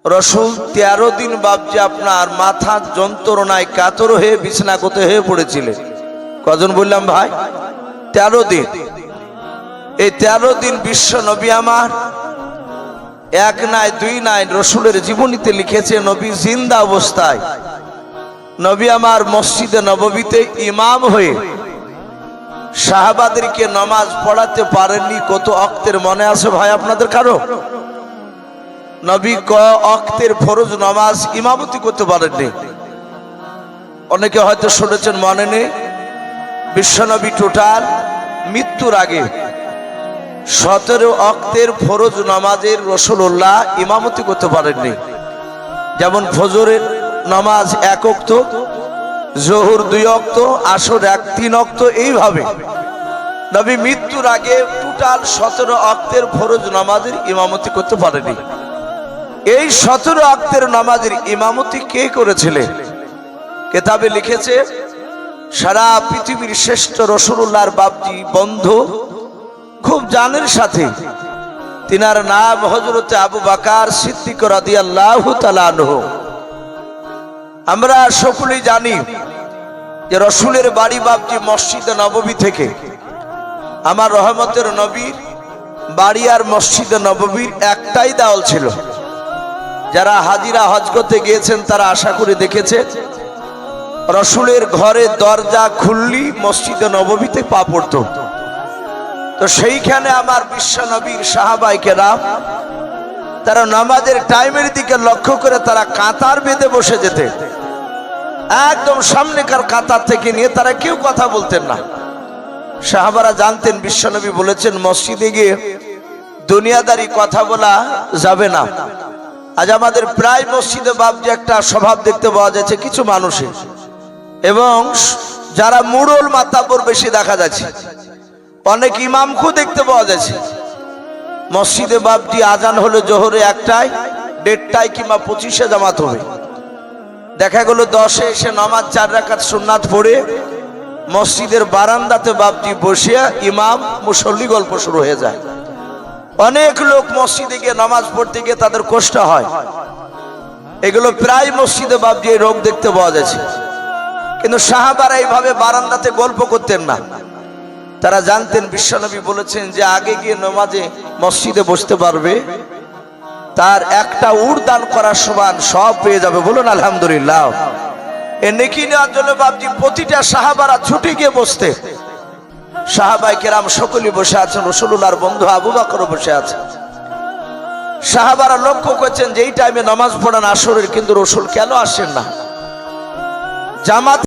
রসুল 13 দিন বাপজি আপনার মাথার যন্ত্রণায় কাতর হয়ে বিছানা করতে হয়ে পড়েছিলেন। কজন বললাম ভাই? 13 দিন। এই 13 দিন বিশ্ব নবী আমার এক নাই দুই নাই রসুলের জীবনীতে লিখেছে, নবী জিন্দা অবস্থায় নবী আমার মসজিদে নববীতে ইমাম হয়ে সাহাবাদেরকে নামাজ পড়াতে পারেননি। কত ওয়াক্তের মনে আছে ভাই আপনাদের কারো? নবী ক ওয়াক্তের ফরজ নামাজ ইমামতি করতে পারেননি। অনেকে হয়তো শুনেছেন, মনে নেই। বিশ্বনবী টোটাল মৃত্যুর আগে 17 ওয়াক্তের ফরজ নামাজের রাসূলুল্লাহ ইমামতি করতে পারেননি। যেমন ফজরের নামাজ 1 ওয়াক্ত, জোহর 2 ওয়াক্ত, আসর 3 ওয়াক্ত, এইভাবে নবী মৃত্যুর আগে টোটাল 17 ওয়াক্তের ফরজ নামাজের ইমামতি করতে পারেনি। এই 17 ওয়াক্তের নামাজের ইমামতি কে করেছিলেন? কিতাবে লিখেছে, সারা পৃথিবীর শ্রেষ্ঠ রাসূলুল্লাহর বাপজি বন্ধু, খুব জানের সাথে, তিনার নাম হযরতে আবু বকর সিদ্দিক রাদিয়াল্লাহু তাআলা আনহু। আমরা সকলেই জানি যে রসুলের বাড়ি বাপজি মসজিদে নববী থেকে আমার রহমতের নবীর বাড়ি আর মসজিদে নববীর একটাই দেওয়াল ছিল। যারা হাজিরা হজ করতে গিয়েছেন তারা আশা করে দেখেছে, রসুলের ঘরের দরজা খুললি মসজিদে নববীতে পা পড়ত। তো সেইখানে আমার বিশ্ব নবীর সাহাবায়ে কেরাম তারা নামাজের টাইমের দিকে লক্ষ্য করে তারা কাতার বেঁধে বসে যেতে, একদম সামনেকার কাতার থেকে নিয়ে তারা কেউ কথা বলতেন না। সাহাবারা জানতেন বিশ্বনবী বলেছেন মসজিদে গিয়ে দুনিয়াদারি কথা বলা যাবে না। আজ আমাদের প্রায় মসজিদে বাপজি একটা স্বভাব দেখতে পাওয়া যাচ্ছে কিছু মানুষের, এবং যারা মুরল মাতাব্বর বেশি দেখা যাচ্ছে, অনেক ইমামকেও দেখতে পাওয়া যাচ্ছে। মসজিদে বাপজি আজান হলো জোহরে 1টায়, 1:30 কিংবা 25-এ জামাত হবে। দেখা গেল 10-এ এসে নামাজ 4 রাকাত সুন্নাত পড়ে মসজিদের বারান্দাতে বাপজি বসে ইমাম মুসল্লি গল্প শুরু হয়ে যায়। অনেক লোক মসজিদে গিয়ে নামাজ পড়তে গিয়ে তাদের কষ্ট হয়। এগুলো প্রায় মসজিদে বাপজি এই রোগ দেখতে পাওয়া যাচ্ছে। কিন্তু সাহাবারা এইভাবে বারান্দাতে গল্প করতেন না। তারা জানতেন বিশ্বনবী বলেছেন যে আগে গিয়ে নামাজে মসজিদে বসতে পারবে তার একটা উট দান করার সমান সব পেয়ে যাবে। বলুন আলহামদুলিল্লাহ। এ নেকি নেওয়ার জন্য বাপজি প্রতিটা সাহাবারা ছুটে গিয়ে বসতে। সাহাবায়ে কেরাম সকলেই বসে আছেন, রাসূলুল্লাহর বন্ধু আবু বকর বসে আছেন। সাহাবারা লক্ষ্য করছেন যে এই টাইমে নামাজ পড়ান আসরের, কিন্তু রাসূল কেন আসেন না? জামাত